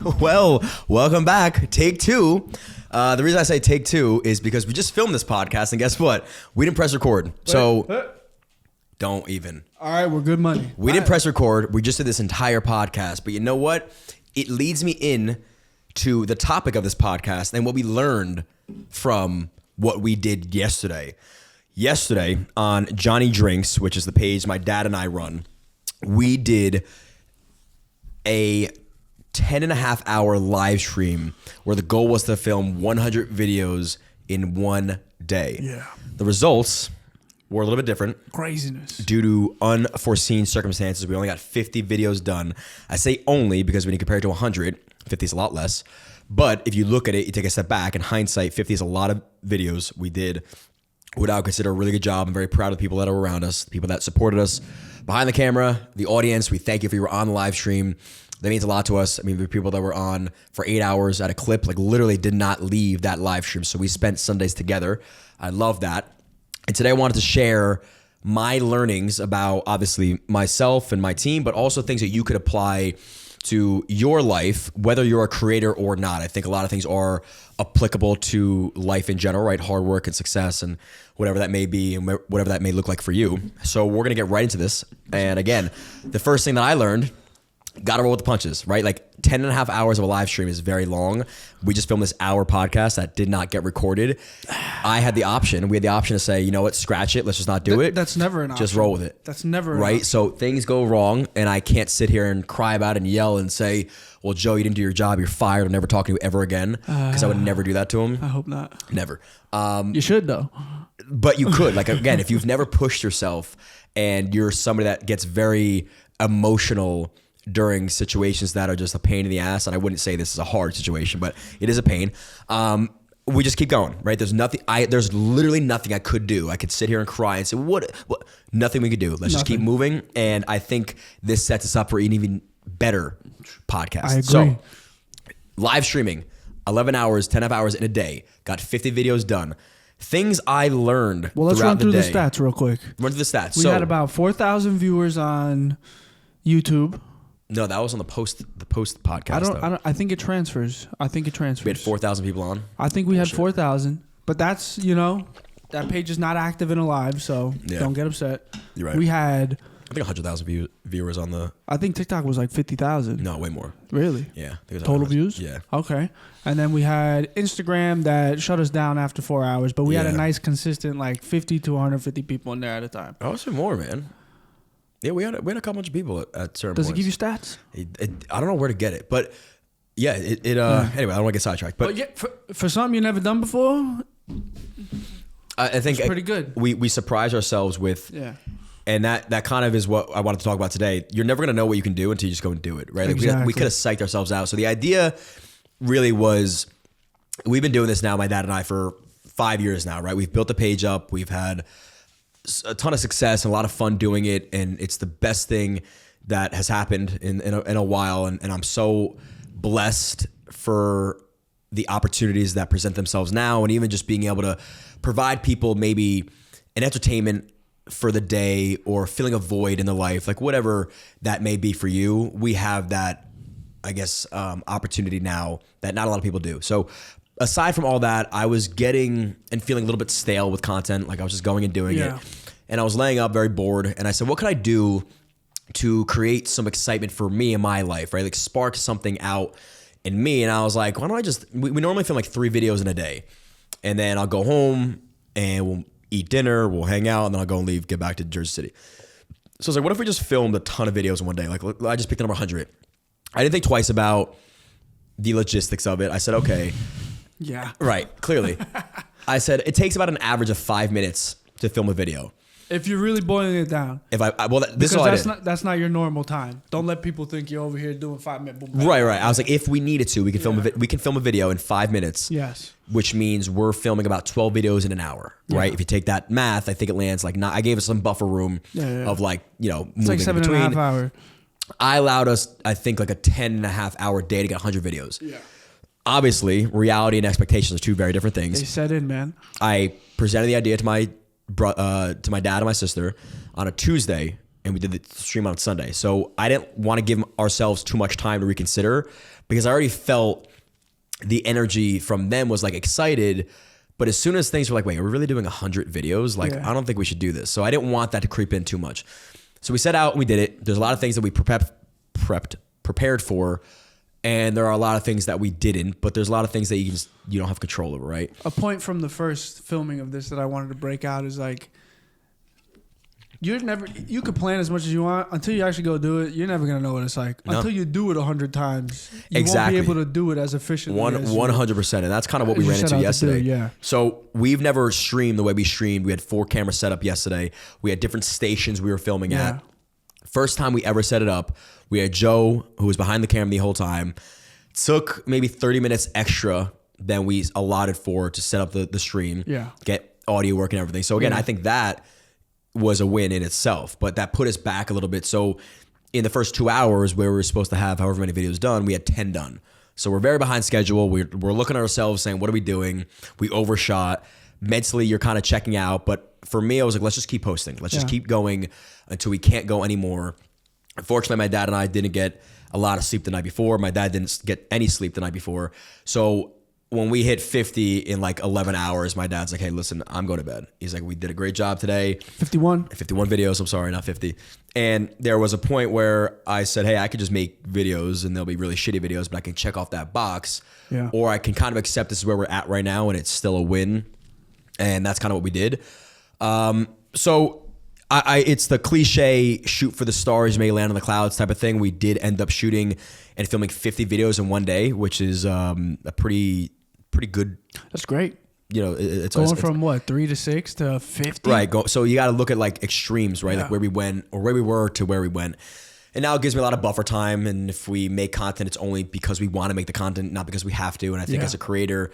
Well, welcome back. Take two. The reason I say take two is because we just filmed this podcast, and guess what? We didn't press record. Don't even. All right, we're good money. We didn't press record. We just did this entire podcast. But you know what? It leads me in to the topic of this podcast and what we learned from what we did yesterday. Yesterday on Johnny Drinks, which is the page my dad and I run, we did a 10.5-hour live stream where the goal was to film 100 videos in one day. Yeah. The results were a little bit different. Craziness. Due to unforeseen circumstances, we only got 50 videos done. I say only because when you compare it to 100, 50 is a lot less. But if you look at it, you take a step back. In hindsight, 50 is a lot of videos. We did what I would consider a really good job. I'm very proud of the people that are around us, the people that supported us behind the camera, the audience. We thank you if you were on the live stream. That means a lot to us. I mean, the people that were on for 8 hours at a clip, like literally did not leave that live stream. So we spent Sundays together. I love that. And today I wanted to share my learnings about obviously myself and my team, but also things that you could apply to your life, whether you're a creator or not. I think a lot of things are applicable to life in general, right? Hard work and success and whatever that may be and whatever that may look like for you. So we're going to get right into this. And again, the first thing that I learned, gotta roll with the punches, right? Like 10.5 hours of a live stream is very long. We just filmed this hour podcast that did not get recorded. We had the option to say, you know what, scratch it. Let's just not do it. That's never an option. Just roll with it. That's never an right. option. So things go wrong and I can't sit here and cry about it and yell and say, well, Joe, you didn't do your job. You're fired. I'm never talking to you ever again. Because I would never do that to him. I hope not. Never. You should though. But you could. Like, again, if you've never pushed yourself and you're somebody that gets very emotional during situations that are just a pain in the ass, and I wouldn't say this is a hard situation, but it is a pain. We just keep going, right? There's literally nothing I could do. I could sit here and cry and say, what? Nothing we could do. Let's just keep moving. And I think this sets us up for an even better podcast. I agree. So, live streaming, 11 hours, 10.5 hours in a day, got 50 videos done. Thpothings I learned. Well, let's run through the stats real quick. Run through the stats. We had about 4,000 viewers on YouTube. No, that was on the post podcast. I think it transfers. We had 4,000 people on. I think we had 4,000, but that's, that page is not active and alive, so don't get upset. You're right. We had, I think 100,000 viewers on the. I think TikTok was like 50,000. No, way more. Really? Yeah. I think it was total views? Yeah. Okay. And then we had Instagram that shut us down after 4 hours, but we had a nice consistent like 50 to 150 people in there at a time. I was more, man. Yeah, we had a couple bunch of people at certain Does points. it give you stats? I don't know where to get it, but yeah, Anyway, I don't want to get sidetracked. But yeah, for something you never done before, I think it's pretty good. We surprise ourselves with, and that kind of is what I wanted to talk about today. You're never gonna know what you can do until you just go and do it, right? Like exactly. we could have psyched ourselves out. So the idea really was, we've been doing this now, my dad and I, for 5 years now, right? We've built the page up. We've had a ton of success and a lot of fun doing it, and it's the best thing that has happened in a while, and I'm so blessed for the opportunities that present themselves now, and even just being able to provide people maybe an entertainment for the day or filling a void in their life, like whatever that may be for you. We have that, I guess, opportunity now that not a lot of people do. So aside from all that, I was getting and feeling a little bit stale with content. Like I was just going and doing it. And I was laying up very bored. And I said, what could I do to create some excitement for me in my life, right? Like spark something out in me. And I was like, why don't I just, we normally film like 3 videos in a day. And then I'll go home and we'll eat dinner, we'll hang out, and then I'll go and leave, get back to Jersey City. So I was like, what if we just filmed a ton of videos in one day? Like I just picked the number 100. I didn't think twice about the logistics of it. I said, okay. Yeah. Right. Clearly. I said, it takes about an average of 5 minutes to film a video. If you're really boiling it down. This is all I did. That's not your normal time. Don't let people think you're over here doing 5 minutes. Boom, right. I was like, if we needed to, we can film a video in 5 minutes. Yes. Which means we're filming about 12 videos in an hour, right? If you take that math, I think it lands like I gave us some buffer room of like, moving it's like 7.5 hours. I allowed us, I think, like a 10.5 hour day to get 100 videos. Yeah. Obviously, reality and expectations are two very different things. They set in, man. I presented the idea to my dad and my sister on a Tuesday, and we did the stream on Sunday. So I didn't want to give ourselves too much time to reconsider, because I already felt the energy from them was like excited. But as soon as things were like, wait, are we really doing 100 videos? Like, I don't think we should do this. So I didn't want that to creep in too much. So we set out and we did it. There's a lot of things that we prepared for. And there are a lot of things that we didn't, but there's a lot of things that you don't have control over, right? A point from the first filming of this that I wanted to break out is like, you could plan as much as you want until you actually go do it. You're never gonna know what it's like until you do it 100 times. You won't be able to do it as efficiently. 100%, and that's kind of what we ran into yesterday. So we've never streamed the way we streamed. We had 4 cameras set up yesterday. We had different stations we were filming at. First time we ever set it up, we had Joe, who was behind the camera the whole time. Took maybe 30 minutes extra than we allotted for to set up the stream. Get audio work and everything. So again, I think that was a win in itself, but that put us back a little bit. So in the first 2 hours where we were supposed to have however many videos done, we had 10 done. So we're very behind schedule. We're looking at ourselves saying, what are we doing? We overshot. Mentally, you're kind of checking out. But for me, I was like, let's just keep posting. Let's just keep going until we can't go anymore. Unfortunately, my dad and I didn't get a lot of sleep the night before. My dad didn't get any sleep the night before. So when we hit 50 in like 11 hours, my dad's like, hey, listen, I'm going to bed. He's like, we did a great job today. 51 videos. I'm sorry, not 50. And there was a point where I said, hey, I could just make videos and they'll be really shitty videos, but I can check off that box. Or I can kind of accept this is where we're at right now and it's still a win. And that's kind of what we did. So it's the cliche shoot for the stars, you may land on the clouds type of thing. We did end up shooting and filming 50 videos in one day, which is a pretty good. That's great. You know, it's going from what, 3 to 6 to 50. Right. So you got to look at like extremes, right? Like where we went or where we were to where we went. And now it gives me a lot of buffer time. And if we make content, it's only because we want to make the content, not because we have to. And I think as a creator,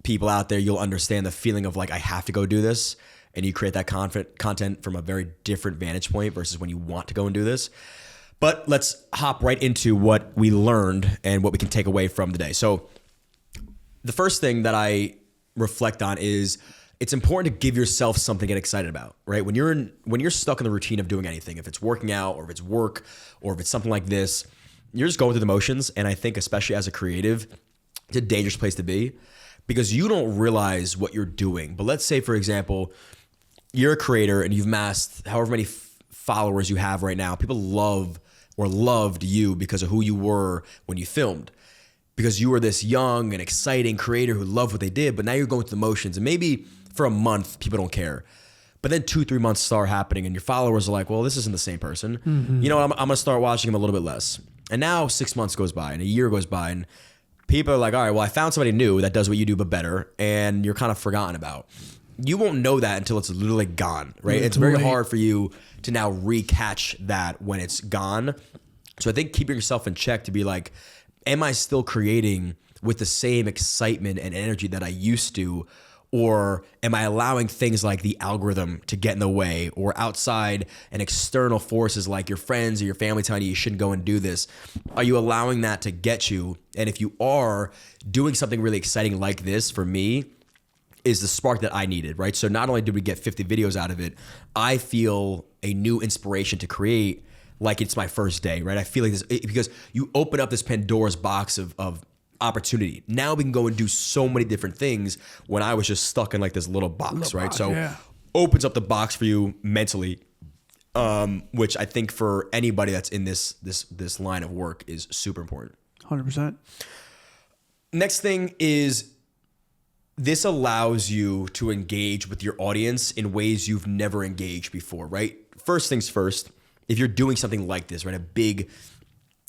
people out there, you'll understand the feeling of like, I have to go do this. And you create that content from a very different vantage point versus when you want to go and do this. But let's hop right into what we learned and what we can take away from the day. So the first thing that I reflect on is it's important to give yourself something to get excited about, right? When you're stuck in the routine of doing anything, if it's working out or if it's work or if it's something like this, you're just going through the motions. And I think especially as a creative, it's a dangerous place to be because you don't realize what you're doing. But let's say, for example, you're a creator and you've amassed however many followers you have right now. People love or loved you because of who you were when you filmed. Because you were this young and exciting creator who loved what they did, but now you're going through the motions. And maybe for a month, people don't care. But then 2-3 months start happening and your followers are like, well, this isn't the same person. You know what, I'm going to start watching him a little bit less. And now 6 months goes by and a year goes by and people are like, all right, well, I found somebody new that does what you do, but better. And you're kind of forgotten about. You won't know that until it's literally gone, right? It's very hard for you to now recatch that when it's gone. So I think keeping yourself in check to be like, am I still creating with the same excitement and energy that I used to? Or am I allowing things like the algorithm to get in the way or outside and external forces like your friends or your family telling you shouldn't go and do this? Are you allowing that to get you? And if you are doing something really exciting like this, for me, is the spark that I needed, right? So not only did we get 50 videos out of it, I feel a new inspiration to create like it's my first day, right? I feel like this because you open up this Pandora's box of opportunity. Now we can go and do so many different things when I was just stuck in like this little box, right? So opens up the box for you mentally, which I think for anybody that's in this line of work is super important. 100%. Next thing is this allows you to engage with your audience in ways you've never engaged before, right? First things first, if you're doing something like this, right, a big,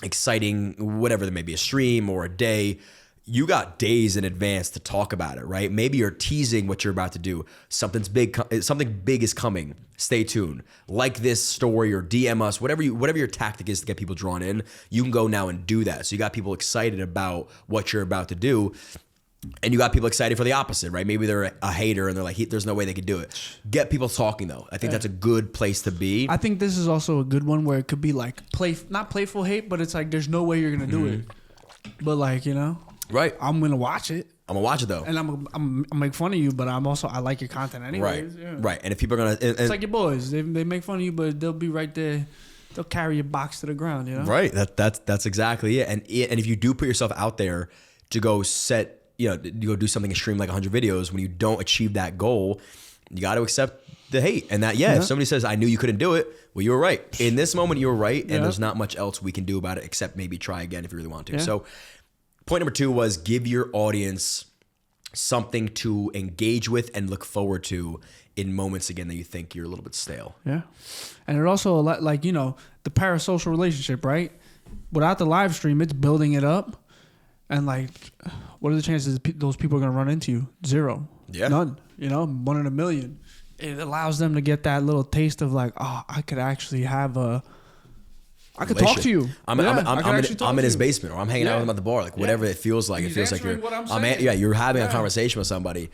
exciting, whatever there may be, a stream or a day, you got days in advance to talk about it, right? Maybe you're teasing what you're about to do. Something big is coming. Stay tuned. Like this story or DM us, whatever your tactic is to get people drawn in, you can go now and do that. So you got people excited about what you're about to do. And you got people excited for the opposite, right? Maybe they're a hater and they're like, there's no way they could do it. Get people talking though. I think that's a good place to be. I think this is also a good one where it could be like not playful hate, but it's like there's no way you're gonna do it. But like, you know, right? I'm gonna watch it. I'm gonna watch it though, and I'm make fun of you, but I like your content anyways. Right, right. And if people are gonna, it's like your boys. They make fun of you, but they'll be right there they'll carry your box to the ground, you know? Right. That's exactly it. And if you do put yourself out there to go you go do something extreme like 100 videos, when you don't achieve that goal, you got to accept the hate. And that, if somebody says, I knew you couldn't do it, well, you were right. In this moment, you were right. And there's not much else we can do about it except maybe try again if you really want to. So point number 2 was give your audience something to engage with and look forward to in moments, again, that you think you're a little bit stale. Yeah. And it also, like, you know, the parasocial relationship, right? Without the live stream, it's building it up. And, like, what are the chances those people are going to run into you? 0. Yeah. None. You know, 1 in a million. It allows them to get that little taste of, like, oh, I could actually have I could talk to you. I'm in his basement, or I'm hanging out with him at the bar, like whatever it feels like. It feels like you're having a conversation with somebody,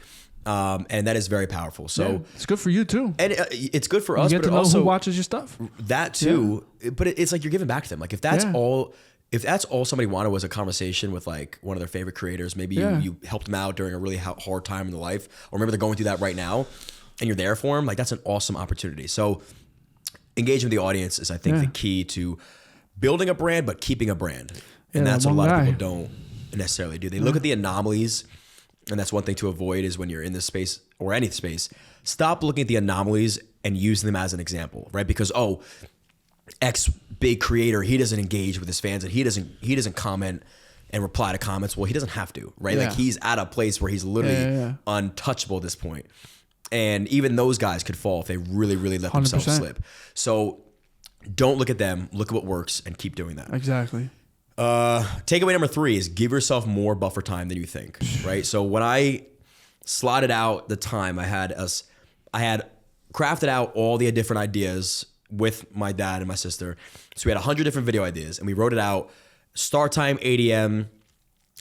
and that is very powerful. So it's good for you too, and it's good for us. You get to know who watches your stuff. That too, but it's like you're giving back to them. Like if that's all. If that's all somebody wanted was a conversation with like one of their favorite creators, maybe you helped them out during a really hard time in their life, or maybe they're going through that right now, and you're there for them, like that's an awesome opportunity. So engaging with the audience is, I think, the key to building a brand, but keeping a brand. And that's what a lot of people don't necessarily do. They look at the anomalies, and that's one thing to avoid is when you're in this space or any space, stop looking at the anomalies and using them as an example, right? Because, X big creator, he doesn't engage with his fans and he doesn't comment and reply to comments. Well, he doesn't have to, right? Like he's at a place where he's literally untouchable at this point. And even those guys could fall if they really, really let 100%. Themselves slip. So don't look at them, look at what works and keep doing that. Exactly. Takeaway number 3 is give yourself more buffer time than you think, right? So when I slotted out the time, I had crafted out all the different ideas with my dad and my sister. So we had 100 different video ideas and we wrote it out. Start time 8 a.m.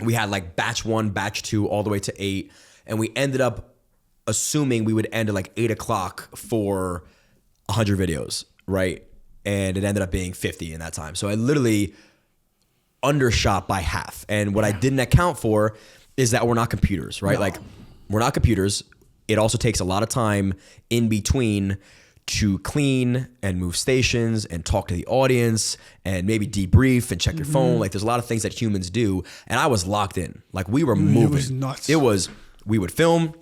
We had like batch 1, batch 2, all the way to 8. And we ended up assuming we would end at like 8 o'clock for 100 videos, right? And it ended up being 50 in that time. So I literally undershot by half. And what I didn't account for is that we're not computers, right? No. Like we're not computers. It also takes a lot of time in between to clean and move stations and talk to the audience and maybe debrief and check your phone. Like there's a lot of things that humans do. And I was locked in. Like we were moving. It was nuts. We would film,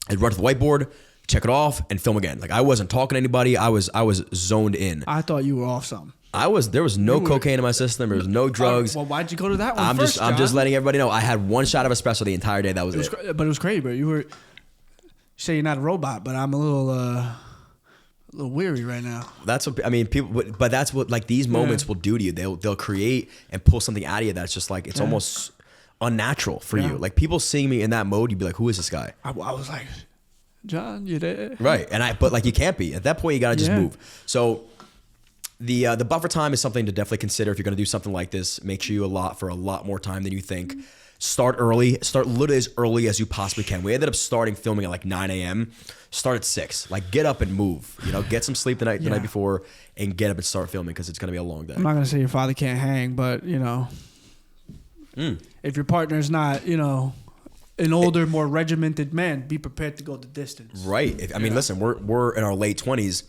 I'd run to the whiteboard, check it off and film again. Like I wasn't talking to anybody. I was zoned in. I thought you were off something. There was no cocaine in my system. There was no drugs. Well, why'd you go to that one first, I'm just letting everybody know. I had 1 shot of espresso the entire day. That was it. But it was crazy, bro. You say you're not a robot, but I'm a little weary right now. That's what I mean. People, but that's what like these moments will do to you. They'll create and pull something out of you that's just like it's almost unnatural for you. Like people seeing me in that mode, you'd be like, "Who is this guy?" I was like, "John, you there?" Right, but like you can't be at that point. You gotta just move. So the buffer time is something to definitely consider if you're gonna do something like this. Make sure you allot for a lot more time than you think. Start early. Start literally as early as you possibly can. We ended up starting filming at like 9 a.m. Start at 6. Like get up and move. You know, get some sleep the night before, and get up and start filming because it's gonna be a long day. I'm not gonna say your father can't hang, but you know, if your partner's not, you know, an older, more regimented man, be prepared to go the distance. Right. I mean, listen, we're in our late 20s.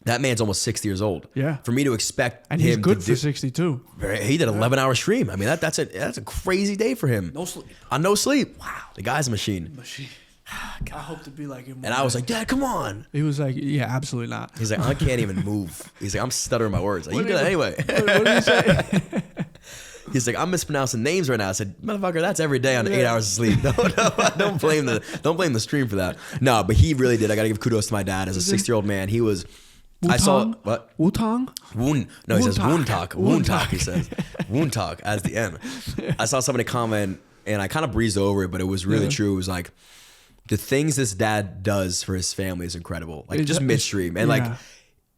That man's almost 60 years old. Yeah. For me to expect and he's good for 62. He did an 11-hour stream. I mean, that's a crazy day for him. No sleep. On no sleep. Wow. The guy's a machine. God. I hope to be like him. And I was like, Dad, come on. He was like, yeah, absolutely not. He's like, I can't even move. He's like, I'm stuttering my words. Like, you do that anyway. What did he say? He's like, I'm mispronouncing names right now. I said, motherfucker, that's every day on 8 hours of sleep. No, don't blame the stream for that. No, but he really did. I got to give kudos to my dad as a 60-year-old man. He was... Wu-tong? I saw what? Wu-tong? No, he says Woontalk. Woontalk, he says. Woontalk as the end. I saw somebody comment and I kind of breezed over it, but it was really true. It was like the things this dad does for his family is incredible. Like just midstream. And like,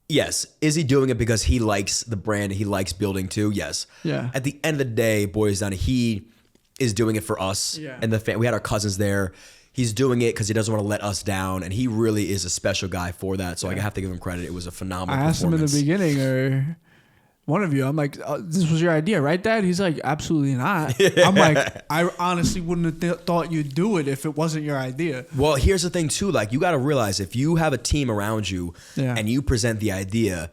yes, is he doing it because he likes the brand and he likes building too? Yes. Yeah. At the end of the day, boys down, he is doing it for us and the we had our cousins there. He's doing it because he doesn't want to let us down, and he really is a special guy for that. So I have to give him credit. It was a phenomenal performance. I asked him in the beginning, or one of you, I'm like, this was your idea, right, Dad? He's like, absolutely not. I'm like, I honestly wouldn't have thought you'd do it if it wasn't your idea. Well, here's the thing, too. Like, you got to realize if you have a team around you and you present the idea,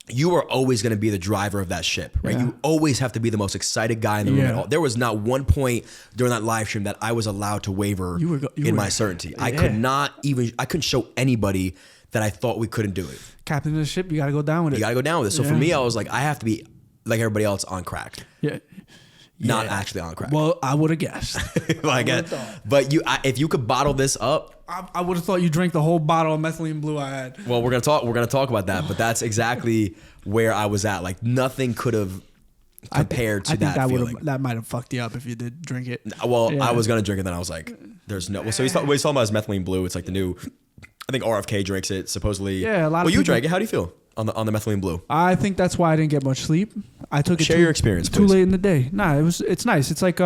you are always going to be the driver of that ship, right? Yeah. You always have to be the most excited guy in the room. Yeah. At all. There was not one point during that live stream that I was allowed to waver in my certainty. I couldn't show anybody that I thought we couldn't do it. Captain of the ship, you got to go down with it. You got to go down with it. So for me, I was like, I have to be like everybody else on crack. Yeah. Not actually on crack. Well, I would have guessed. Well, I guess. But if you could bottle this up, I would have thought you drank the whole bottle of methylene blue I had. well, we're gonna talk about that. But that's exactly where I was at. Like nothing could have compared to that feeling. That might have fucked you up if you did drink it. Well, yeah. I was gonna drink it, then I was like, "There's no." Well, so he's talking about his methylene blue. It's like the new. I think RFK drinks it supposedly. Yeah, a lot of Well, you people drank it. How do you feel on the methylene blue? I think that's why I didn't get much sleep. I took it. Share your experience, too please. late in the day. Nah, it's nice. It's like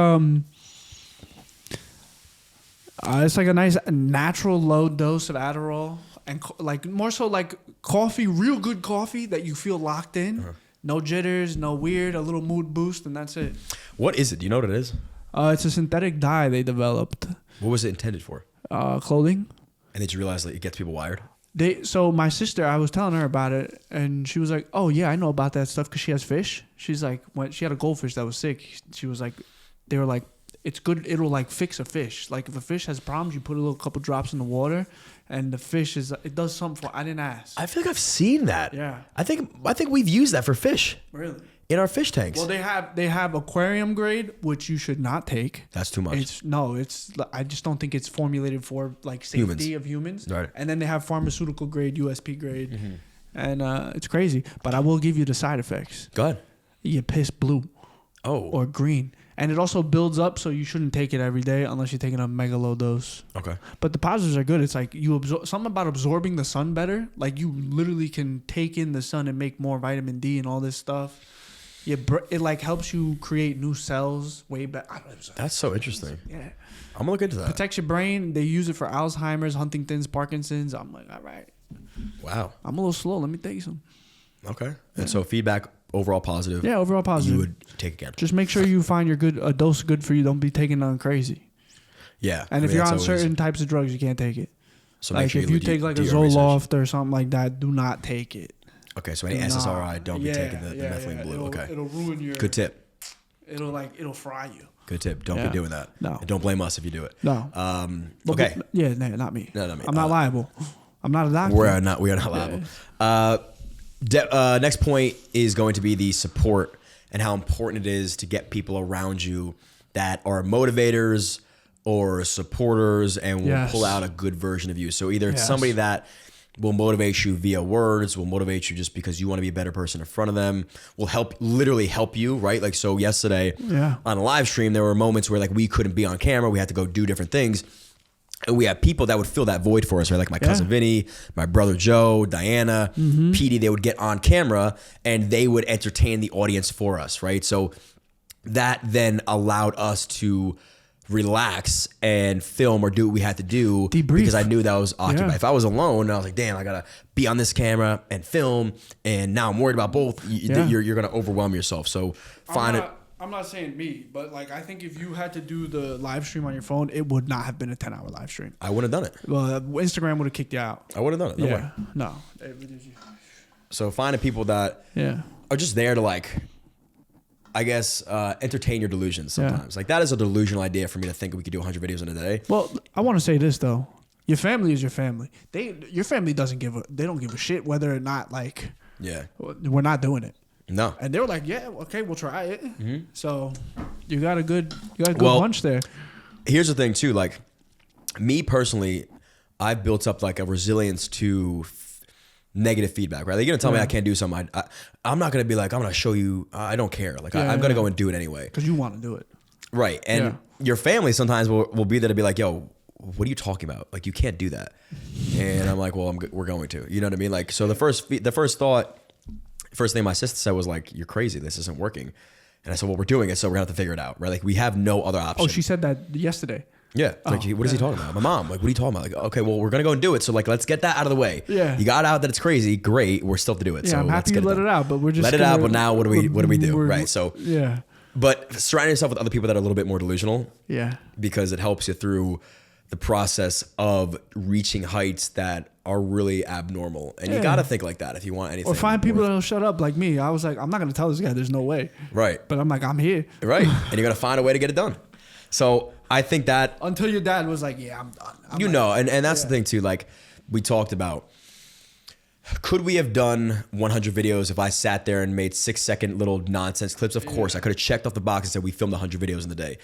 it's like a nice natural low dose of Adderall and like more so like coffee, real good coffee that you feel locked in. No jitters, no weird, a little mood boost, and that's it. What is it? Do you know what it is? It's a synthetic dye they developed. What was it intended for? Clothing. And did you realize that it gets people wired? So my sister, I was telling her about it, and she was like, "Oh yeah, I know about that stuff because she has fish." She's like, when she had a goldfish that was sick, she was like, they were like, "It's good. It'll like fix a fish. Like if a fish has problems, you put a little couple drops in the water, and the fish it does something for." I didn't ask. I feel like I've seen that. Yeah. I think we've used that for fish. Really? In our fish tanks. Well, they have aquarium grade, which you should not take. That's too much. I just don't think it's formulated for like safety of humans. Right. And then they have pharmaceutical grade, USP grade, and it's crazy. But I will give you the side effects. Go ahead. You piss blue. Oh. Or green, and it also builds up, so you shouldn't take it every day unless you're taking a mega low dose. Okay. But the positives are good. It's like you absorb something about absorbing the sun better. Like you literally can take in the sun and make more vitamin D and all this stuff. It like helps you create new cells way back. That's so interesting. Yeah. I'm gonna look into that. Protects your brain. They use it for Alzheimer's, Huntington's, Parkinson's. I'm like, all right. Wow. I'm a little slow. Let me take you some. Okay. And so feedback overall positive. Yeah, overall positive. You would take again. Just make sure you find a dose good for you. Don't be taking none crazy. Yeah. And if you're on certain types of drugs, you can't take it. So like make sure if you take like a Zoloft or something like that, do not take it. Okay, so any SSRI, don't be taking the methylene blue. It'll ruin your. Good tip. It'll fry you. Good tip. Don't be doing that. No. And don't blame us if you do it. No. Okay. Yeah, no, not me. No, not me. I'm not liable. I'm not a doctor. We are not liable. Next point is going to be the support and how important it is to get people around you that are motivators or supporters and will pull out a good version of you. So either it's somebody that will motivate you via words, will motivate you just because you want to be a better person in front of them, will literally help you, right? Like, so yesterday on a live stream, there were moments where like we couldn't be on camera. We had to go do different things. And we had people that would fill that void for us, right? Like my cousin Vinny, my brother Joe, Diana, Petey, they would get on camera and they would entertain the audience for us, right? So that then allowed us to relax and film or do what we had to do. Debrief. Because I knew that I was occupied. Yeah. If I was alone, I was like, damn, I gotta be on this camera and film, and now I'm worried about both. You're gonna overwhelm yourself. So I'm not saying me, but like I think if you had to do the live stream on your phone, it would not have been a 10-hour live stream. I wouldn't have done it. Well, Instagram would have kicked you out. I would have done it. No way. No. So finding people that are just there to like, I guess, entertain your delusions sometimes. Like that is a delusional idea for me to think we could do 100 videos in a day. Well, I want to say this though. Your family is your family. Your family they don't give a shit whether or not like we're not doing it. No. And they were like, yeah, okay, we'll try it. So you got a good bunch there. Here's the thing too, like me personally, I've built up like a resilience to negative feedback, right? Like you're gonna tell me I can't do something. I'm not gonna be like, I'm gonna show you, I don't care. Like I'm gonna go and do it anyway. Because you want to do it. Right. And your family sometimes will be there to be like, yo, what are you talking about? Like you can't do that. And I'm like, well, we're going to, you know what I mean? Like, so the first thing my sister said was like, you're crazy. This isn't working. And I said, well, we're doing it. So we're gonna have to figure it out. Right. Like we have no other option. Oh, she said that yesterday. Yeah. Like, what is he talking about? My mom. Like, what are you talking about? Like, okay, well, we're going to go and do it. So, like, let's get that out of the way. Yeah. You got out that it's crazy. Great. We're still to do it. Yeah, so I'm happy you let it out, but we're just let it out. But now what do we do? Right. So, yeah. But surround yourself with other people that are a little bit more delusional. Yeah. Because it helps you through the process of reaching heights that are really abnormal. And you got to think like that if you want anything. Or find people that'll shut up like me. I was like, I'm not going to tell this guy there's no way. Right. But I'm like, I'm here. Right. And you got to find a way to get it done. So I think that. Until your dad was like, yeah, I'm done. And that's the thing too. Like we talked about, could we have done 100 videos if I sat there and made 6-second little nonsense clips? Of course. I could have checked off the box and said we filmed 100 videos in the day.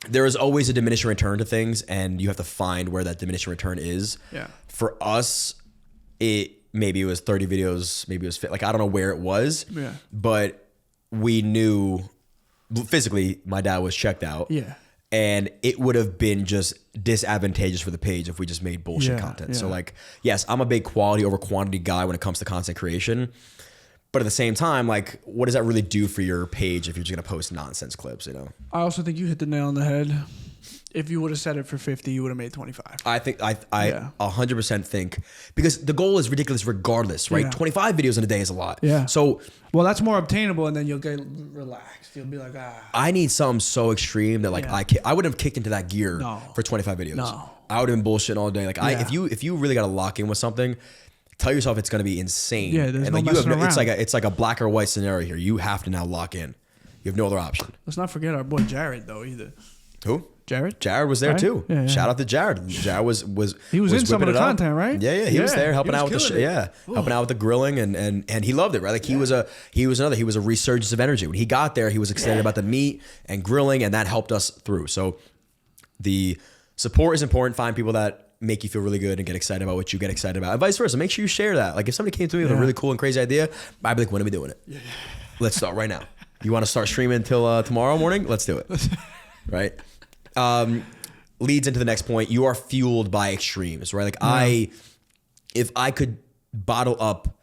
There is always a diminishing return to things, and you have to find where that diminishing return is. Yeah. For us, maybe it was 30 videos, maybe it was like I don't know where it was. Yeah. But we knew physically my dad was checked out. Yeah. And it would have been just disadvantageous for the page if we just made bullshit content. So like, yes, I'm a big quality over quantity guy when it comes to content creation. But at the same time, like, what does that really do for your page if you're just gonna post nonsense clips? You know. I also think you hit the nail on the head. If you would have set it for 50, you would have made 25. I think I 100% think, because the goal is ridiculous regardless, right? Yeah. 25 videos in a day is a lot. Yeah. So well, that's more obtainable, and then you'll get relaxed. You'll be like, I need something so extreme that like I wouldn't have kicked into that gear for 25 videos. No. I would have been bullshitting all day. Like if you really got to lock in with something, tell yourself it's going to be insane. Yeah, there's and no like messing around. It's like a black or white scenario here. You have to now lock in. You have no other option. Let's not forget our boy Jared though either. Who? Jared? Jared was there too. Yeah. Shout out to Jared. Jared was he was in some of the whipping it up. content, right? Yeah, he was there helping out with the helping out with the grilling and he loved it, right? Like he was a resurgence of energy. When he got there, he was excited about the meat and grilling, and that helped us through. So the support is important. Find people that make you feel really good and get excited about what you get excited about, and vice versa. Make sure you share that. Like if somebody came to me with a really cool and crazy idea, I'd be like, when are we doing it? Yeah. Let's start right now. You want to start streaming until tomorrow morning? Let's do it. Right? Leads into the next point. You are fueled by extremes, right? Like if I could bottle up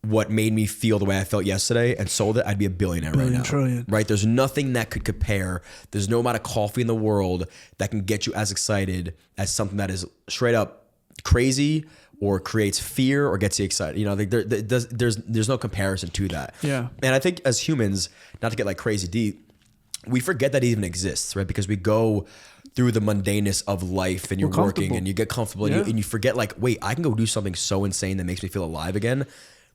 what made me feel the way I felt yesterday and sold it, I'd be a billionaire right now. Trillion. Right? There's nothing that could compare. There's no amount of coffee in the world that can get you as excited as something that is straight up crazy or creates fear or gets you excited. You know, like there's no comparison to that. Yeah. And I think as humans, not to get like crazy deep, we forget that it even exists, right? Because we go through the mundaneness of life and you're working and you get comfortable and you forget like, wait, I can go do something so insane that makes me feel alive again.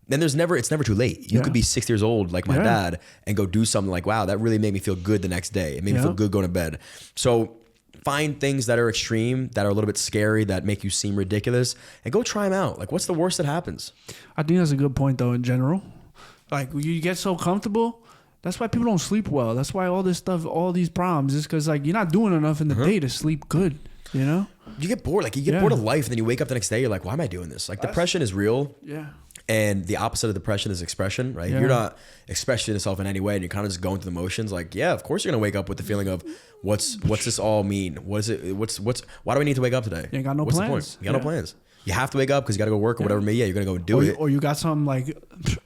Then it's never too late. You could be 6 years old like my dad and go do something like, wow, that really made me feel good the next day. It made me feel good going to bed. So find things that are extreme, that are a little bit scary, that make you seem ridiculous, and go try them out. Like, what's the worst that happens? I think that's a good point though in general. Like you get so comfortable. That's why people don't sleep well. That's why all this stuff, all these problems, is because like you're not doing enough in the day to sleep good. You know, you get bored. Like you get bored of life, and then you wake up the next day. You're like, why am I doing this? Like depression is real. Yeah. And the opposite of depression is expression, right? Yeah. You're not expressing yourself in any way, and you're kind of just going through the motions. Like, yeah, of course you're gonna wake up with the feeling of what's this all mean? What is it? Why do we need to wake up today? You ain't got no what's plans. The point? You got no plans. You have to wake up because you got to go work or whatever. Yeah, you're gonna go do it. Or you got something like,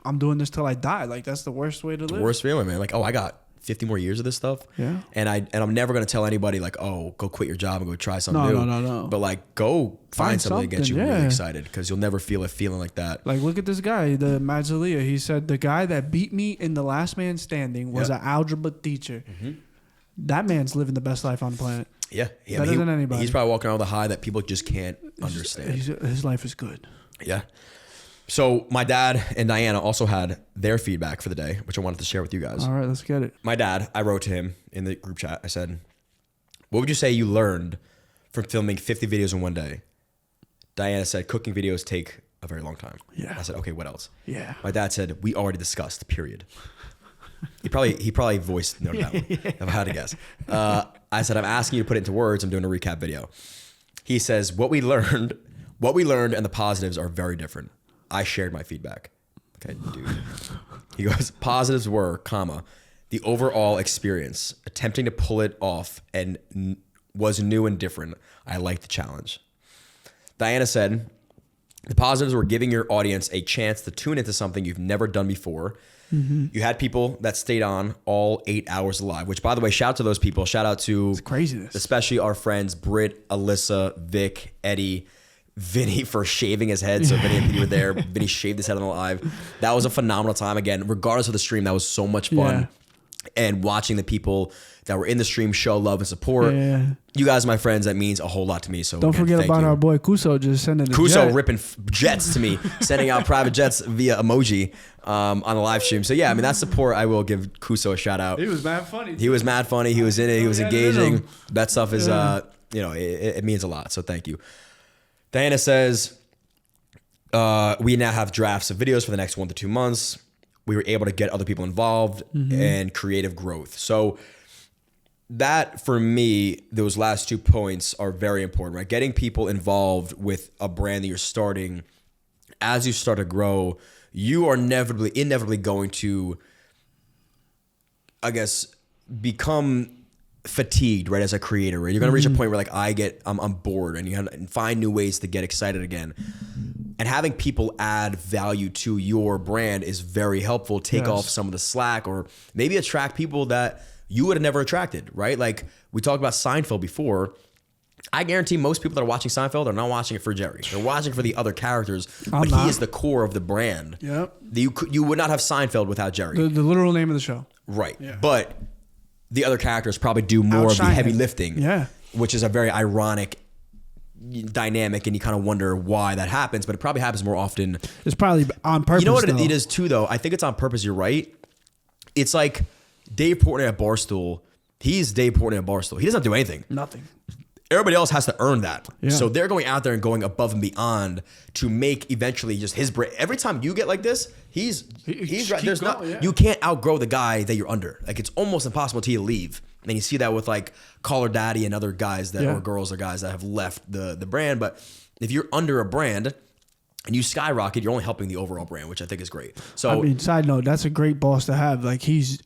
I'm doing this till I die. Like that's the worst way to live. Worst feeling, man. Like, oh, I got 50 more years of this stuff. Yeah. And I'm never gonna tell anybody like, oh, go quit your job and go try something new. No. But like, go find something that gets you really excited, because you'll never feel a feeling like that. Like, look at this guy, the Mazzalia. He said the guy that beat me in the last man standing was an algebra teacher. Mm-hmm. That man's living the best life on the planet. Yeah. Better than anybody. He's probably walking around with a high that people just can't understand. His life is good. Yeah. So my dad and Diana also had their feedback for the day, which I wanted to share with you guys. All right, let's get it. My dad, I wrote to him in the group chat. I said, what would you say you learned from filming 50 videos in one day? Diana said, cooking videos take a very long time. Yeah. I said, okay, what else? Yeah. My dad said, we already discussed, period. He probably voiced noted that one, if I had to guess. I said, I'm asking you to put it into words. I'm doing a recap video. He says, what we learned and the positives are very different. I shared my feedback. Okay, dude. He goes, positives were, the overall experience, attempting to pull it off and was new and different. I liked the challenge. Diana said, the positives were giving your audience a chance to tune into something you've never done before. Mm-hmm. You had people that stayed on all 8 hours live, which, by the way, shout out to those people. Shout out to it's craziness. Especially our friends Britt, Alyssa, Vic, Eddie, Vinny for shaving his head. So Vinny and Pete were there. Vinny shaved his head on the live. That was a phenomenal time. Again, regardless of the stream, that was so much fun. and watching the people that were in the stream show love and support. Yeah. You guys are my friends. That means a whole lot to me. So Don't again, forget thank about you. our boy Kuso just sending Kuso ripping jets to me, sending out private jets via emoji on the live stream. So yeah, I mean, that support, I will give Kuso a shout out. He was mad funny. He was mad funny. He was in it. He was Yeah, engaging. That stuff is, it means a lot. So thank you. Diana says, we now have drafts of videos for the next 1 to 2 months. We were able to get other people involved and creative growth. So that, for me, those last 2 points are very important, right? Getting people involved with a brand that you're starting. As you start to grow, you are inevitably going to, I guess, become fatigued, right? As a creator, right? You're going to reach a point where like I'm bored, and you have to find new ways to get excited again. And having people add value to your brand is very helpful. Take off some of the slack, or maybe attract people that you would have never attracted, right? Like we talked about Seinfeld before. I guarantee most people that are watching Seinfeld are not watching it for Jerry. They're watching for the other characters, but he is the core of the brand. Yep. You would not have Seinfeld without Jerry. The literal name of the show. Right. Yeah. But the other characters probably do more of the heavy lifting. Yeah. Which is a very ironic dynamic, and you kind of wonder why that happens, but it probably happens more often. It's probably on purpose. You know what it is too, though? I think it's on purpose. You're right. It's like Dave Portnoy at Barstool. He's Dave Portnoy at Barstool. He doesn't do anything. Nothing. Everybody else has to earn that. Yeah. So they're going out there and going above and beyond to make eventually just his brand. Every time you get like this, he's right. There's not, you can't outgrow the guy that you're under. Like it's almost impossible to leave. And you see that with like Caller Daddy and other guys that or girls or guys that have left the brand. But if you're under a brand and you skyrocket, you're only helping the overall brand, which I think is great. So I mean, side note, that's a great boss to have. Like he's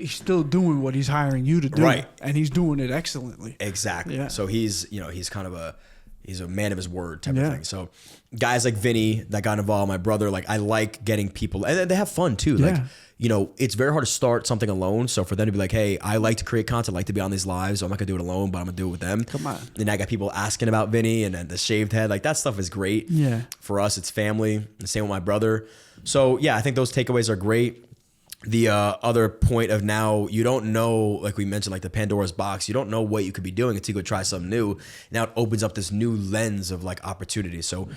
still doing what he's hiring you to do, right? And he's doing it excellently. Exactly. Yeah. So he's kind of he's a man of his word type of thing. So guys like Vinny that got involved, my brother, like I like getting people, and they have fun too. Like, it's very hard to start something alone. So for them to be like, hey, I like to create content, I like to be on these lives. So I'm not gonna do it alone, but I'm gonna do it with them. Come on. And I got people asking about Vinny and the shaved head. Like that stuff is great. Yeah. For us, it's family. The same with my brother. So yeah, I think those takeaways are great. The other point of now, you don't know, like we mentioned, like the Pandora's box, you don't know what you could be doing until you go try something new. Now it opens up this new lens of like opportunity. So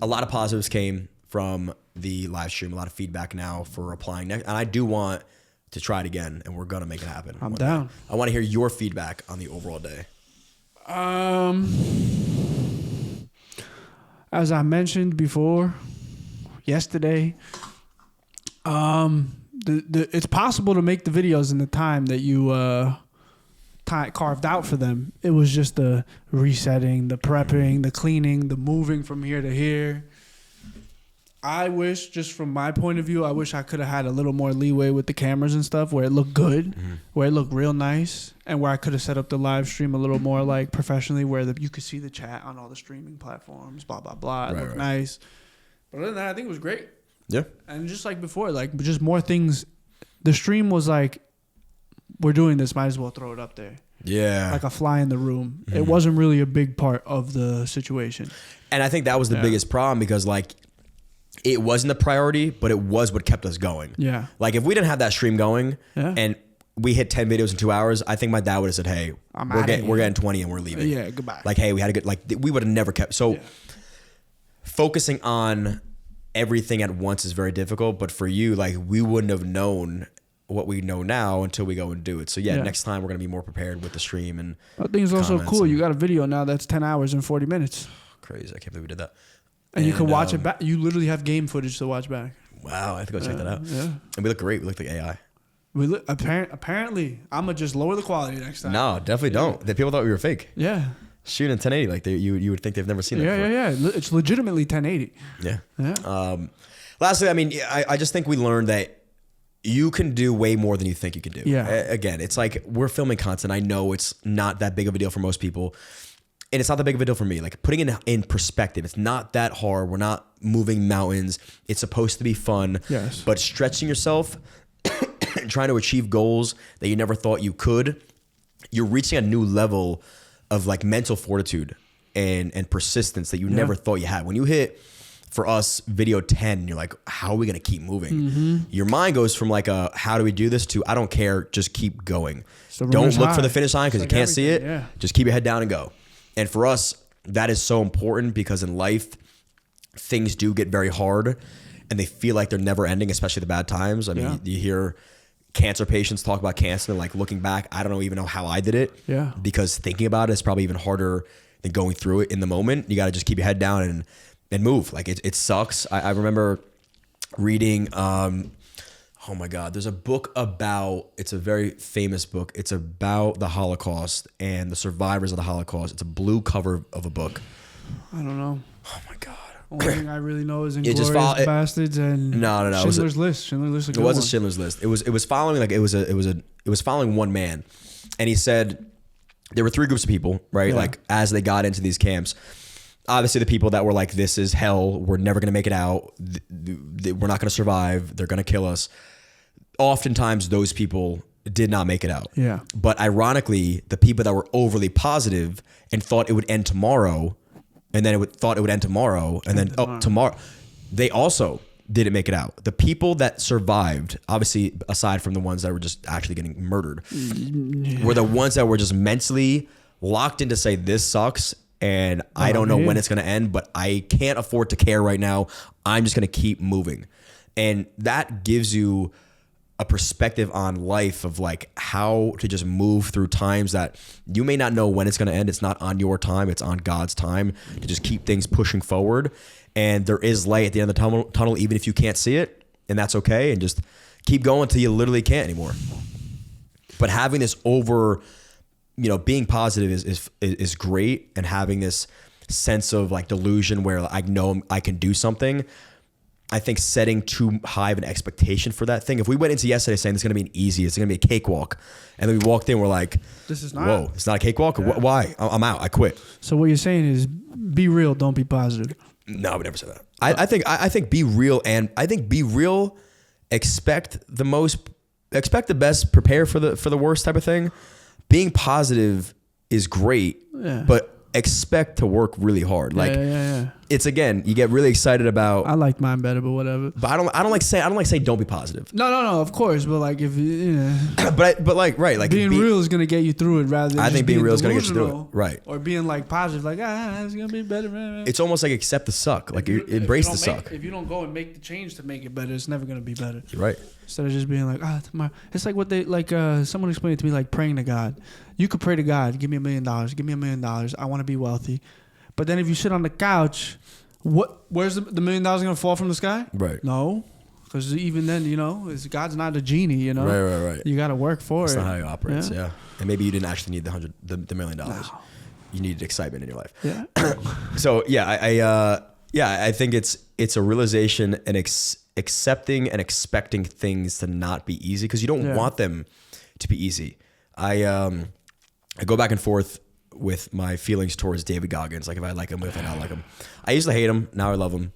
a lot of positives came from the live stream, a lot of feedback now for applying next. And I do want to try it again, and we're going to make it happen. I'm down. I want to hear your feedback on the overall day. As I mentioned before, yesterday, it's possible to make the videos in the time that you carved out for them. It was just the resetting, the prepping, the cleaning, the moving from here to here. I wish, just from my point of view, I wish I could have had a little more leeway with the cameras and stuff, where it looked good, where it looked real nice, and where I could have set up the live stream a little more like professionally, where you could see the chat on all the streaming platforms, blah, blah, blah. It looked nice. But other than that, I think it was great. Yeah. And just like before, like just more things. The stream was like, we're doing this, might as well throw it up there. Yeah. Like a fly in the room. It wasn't really a big part of the situation. And I think that was the biggest problem, because like it wasn't a priority, but it was what kept us going. Yeah. Like if we didn't have that stream going and we hit 10 videos in 2 hours, I think my dad would have said, hey, we're getting 20 and we're leaving. Yeah, goodbye. Like, hey, we had a good, like we would have never kept. So focusing on everything at once is very difficult. But for you, like we wouldn't have known what we know now until we go and do it. So next time we're going to be more prepared with the stream. And I think it's also cool. You got a video now that's 10 hours and 40 minutes. Crazy. I can't believe we did that. And you can watch it back. You literally have game footage to watch back. Wow. I have to go check that out. Yeah. And we look great. We look like AI. We look, apparently, I'm going to just lower the quality next time. No, definitely don't. The people thought we were fake. Yeah. Shooting in 1080, like you would think they've never seen that before. Yeah. It's legitimately 1080. Yeah. Lastly, I mean, I just think we learned that you can do way more than you think you can do. Yeah. Again, it's like we're filming content. I know it's not that big of a deal for most people. And it's not that big of a deal for me. Like putting it in perspective, it's not that hard. We're not moving mountains. It's supposed to be fun. Yes. But stretching yourself and trying to achieve goals that you never thought you could, you're reaching a new level of like mental fortitude and persistence that you never thought you had. When you hit for us, video 10, you're like, how are we going to keep moving? Your mind goes from like how do we do this to I don't care, just keep going. So Don't look for the finish line because you can't see it. Yeah. Just keep your head down and go. And for us, that is so important because in life, things do get very hard and they feel like they're never ending, especially the bad times. I mean, you hear cancer patients talk about cancer and like looking back, I don't even know how I did it. Yeah. Because thinking about it is probably even harder than going through it in the moment. You got to just keep your head down and move. Like it sucks. I remember reading, oh my God, there's a book it's a very famous book. It's about the Holocaust and the survivors of the Holocaust. It's a blue cover of a book. I don't know. Oh my God. Only thing I really know is Inglourious Bastards and no. Schindler's List. Schindler's List. It wasn't Schindler's List. It was following like it was following one man, and he said there were three groups of people, right? Yeah. Like as they got into these camps. Obviously, the people that were like, this is hell. We're never going to make it out. We're not going to survive. They're going to kill us. Oftentimes, those people did not make it out. Yeah. But ironically, the people that were overly positive and thought it would end tomorrow, and then thought it would end tomorrow, and then tomorrow, they also didn't make it out. The people that survived, obviously, aside from the ones that were just actually getting murdered, were the ones that were just mentally locked in to say, this sucks. And I don't know when it's going to end, but I can't afford to care right now. I'm just going to keep moving. And that gives you a perspective on life of like how to just move through times that you may not know when it's going to end. It's not on your time. It's on God's time to just keep things pushing forward. And there is light at the end of the tunnel, even if you can't see it. And that's okay. And just keep going until you literally can't anymore. But having this being positive is great, and having this sense of like delusion where I know I can do something. I think setting too high of an expectation for that thing. If we went into yesterday saying it's going to be it's going to be a cakewalk, and then we walked in, we're like, this is not. Whoa, it's not a cakewalk. Yeah. Why? I'm out. I quit. So what you're saying is, be real. Don't be positive. No, I would never say that. I think be real, and I think be real. Expect the best. Prepare for the worst type of thing. Being positive is great, but expect to work really hard. Like it's again, you get really excited about. I like mine better, but whatever. But I don't like saying don't be positive. No, of course. But like if you but like right, like being real is gonna get you through it rather than I think being real is gonna get you through delusional, it, right? Or being like positive, like it's gonna be better. Man. It's almost like accept the suck, like embrace the suck. If you don't go and make the change to make it better, it's never gonna be better. You're right. Instead of just being like, tomorrow. It's like what they like. Someone explained it to me, like praying to God. You could pray to God, give me $1 million, give me $1 million. I want to be wealthy. But then if you sit on the couch, where's the $1 million gonna fall from the sky? Right. No, because even then, God's not a genie. Right. You got to work for it. That's not how he operates. Yeah. And maybe you didn't actually need the $1 million. No. You needed excitement in your life. Yeah. So I think it's a realization and accepting and expecting things to not be easy because you don't want them to be easy. I go back and forth with my feelings towards David Goggins, like if I like him, if I don't like him. I used to hate him, now I love him.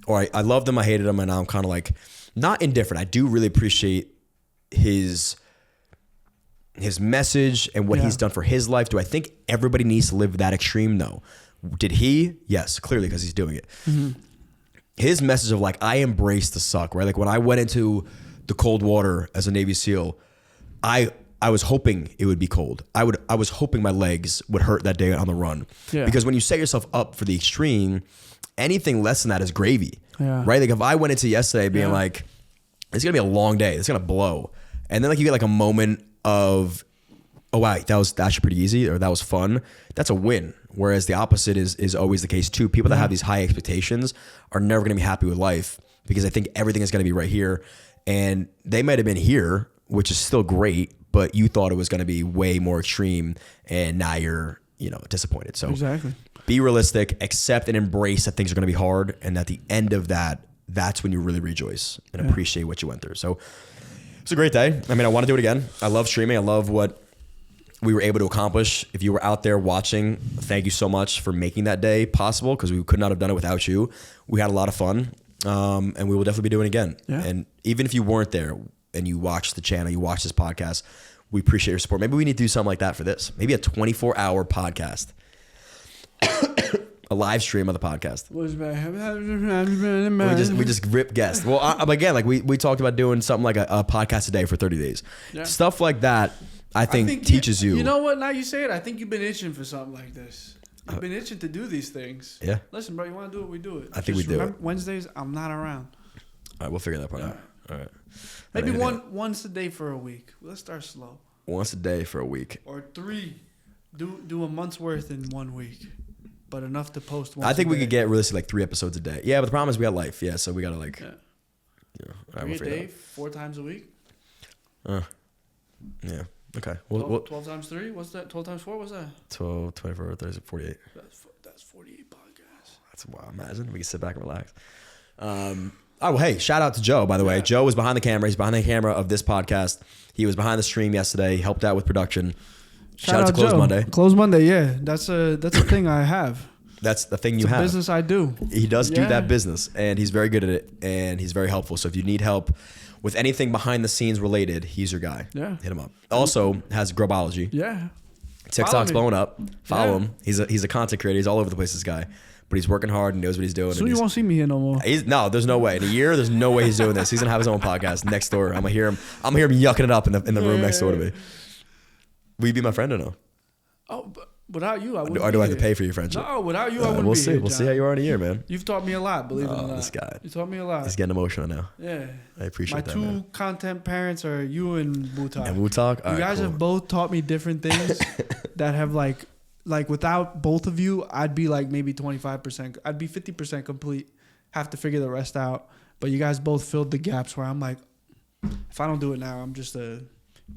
Or I loved him, I hated him, and now I'm kind of like not indifferent. I do really appreciate his message and what he's done for his life. Do I think everybody needs to live that extreme? No. Did he? Yes, clearly because he's doing it. Mm-hmm. His message of like, I embrace the suck, right? Like when I went into the cold water as a Navy SEAL, I was hoping it would be cold. I was hoping my legs would hurt that day on the run. Yeah. Because when you set yourself up for the extreme, anything less than that is gravy. Yeah. Right? Like if I went into yesterday being like, it's gonna be a long day, it's gonna blow. And then like you get like a moment of, oh wow, that was actually pretty easy, or that was fun. That's a win. Whereas the opposite is always the case too. People that have these high expectations are never gonna be happy with life because they think everything is gonna be right here. And they might have been here, which is still great, but you thought it was going to be way more extreme, and now you're, disappointed. So exactly. Be realistic, accept and embrace that things are going to be hard, and at the end of that, that's when you really rejoice and appreciate what you went through. So it's a great day. I mean, I want to do it again. I love streaming. I love what we were able to accomplish. If you were out there watching, thank you so much for making that day possible, because we could not have done it without you. We had a lot of fun, and we will definitely be doing it again. Yeah. And even if you weren't there, and you watch the channel, you watch this podcast, we appreciate your support. Maybe we need to do something like that for this. Maybe a 24-hour podcast a live stream of the podcast. We We just rip guests. Well, again, like we talked about doing something like a podcast a day for 30 days. Yeah. Stuff like that, I think teaches you. You know what? Now you say it, I think you've been itching for something like this. You've been itching to do these things. Yeah. Listen, bro, you want to do it? We do it. I think we do it. Wednesdays, I'm not around. All right, we'll figure that part out. All right. Maybe once a day for a week. Let's start slow. Once a day for a week. Or 3. Do a month's worth in 1 week. But enough to post once I think a we day. could get realistically like 3 episodes a day. Yeah, but the problem is we got life. Yeah, so we got to like... Yeah. Yeah. All right, 3 we'll a figure day, it 4 times a week. out. Yeah. Okay. 12 times 3? What's that? 12 times 4? What's that? 12, 24, 30, 48. That's 48 podcasts. That's wild. Imagine we can sit back and relax. Well, hey, shout out to Joe, by the way. Joe was behind the camera. He's behind the camera of this podcast. He was behind the stream yesterday. He helped out with production. Shout out to Close Joe. Monday. Close Monday, yeah. That's a thing I have. That's the thing It's you a have. business I do. He does do Yeah. that business, and he's very good at it, and he's very helpful. So if you need help with anything behind the scenes related, he's your guy. Yeah. Hit him up. Also has Growbiology. Yeah. TikTok's Follow me. blowing up. Follow Yeah. him. He's a content creator. He's all over the place, this guy. But he's working hard and knows what he's doing. So and you won't see me here no more. No, there's no way. In a year, there's no way he's doing this. He's gonna have his own podcast next door. I'm gonna hear him yucking it up in the room next door to me. Will you be my friend or no? Oh, but without you, I wouldn't. Or do I have be to pay here. for your friendship? No, without you, I wouldn't we'll be see. here, We'll see John. how you are in a year, man. You've taught me a lot, believe it or not. This guy. You taught me a lot. He's getting emotional now. Yeah. I appreciate My that, 2 man. content parents are you and Wutak. And we'll talk. You guys have both taught me different things that have like without both of you, I'd be like maybe 25%. I'd be 50% complete. Have to figure the rest out. But you guys both filled the gaps where I'm like, if I don't do it now, I'm just an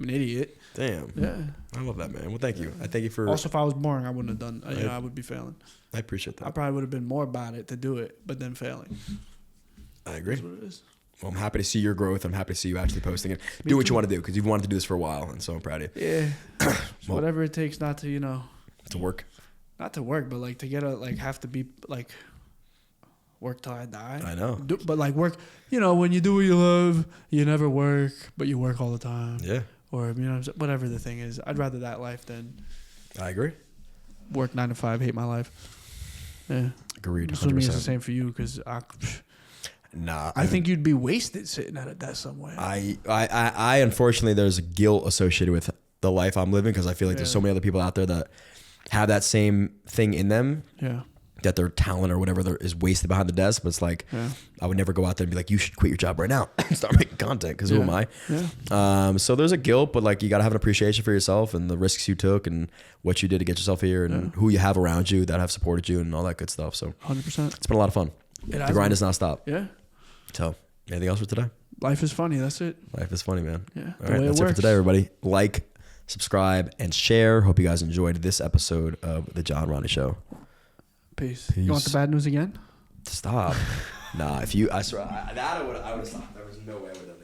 idiot. Damn. Yeah. I love that, man. Well, thank you. I thank you for. Also, if I was boring, I wouldn't have done. I would be failing. I appreciate I that. probably would have been more about it to do it, but then failing. I agree. That's what it is. Well, I'm happy to see your growth. I'm happy to see you actually posting it. Me Do what too. you want to do because you've wanted to do this for a while, and so I'm proud of you. Yeah. Well- Whatever it takes not to, To work. not to work, but like to get have to be like work till I die. I know. But like work, when you do what you love, you never work, but you work all the time. Yeah, Or, whatever the thing is. I'd rather that life than I agree. work 9 to 5, hate my life. Yeah. Agreed. Assuming it's the 100%. same for you because Nah, I think you'd be wasted sitting at a desk somewhere. I unfortunately there's a guilt associated with the life I'm living because I feel like there's so many other people out there that have that same thing in them. Yeah. That their talent or whatever is wasted behind the desk, but it's like I would never go out there and be like, you should quit your job right now and start making content because who am I? Yeah. So there's a guilt, but like you got to have an appreciation for yourself and the risks you took and what you did to get yourself here and who you have around you that have supported you and all that good stuff. So 100%. it's been a lot of fun. The grind does not stop. Yeah. So anything else for today? Life is funny. That's it. Life is funny, man. Yeah. All right, that's it for today, everybody. Like, subscribe, and share. Hope you guys enjoyed this episode of the John Rondi Show. Peace. You want the bad news again? Stop. Nah, if you, I swear, I would have stopped. There was no way I would have.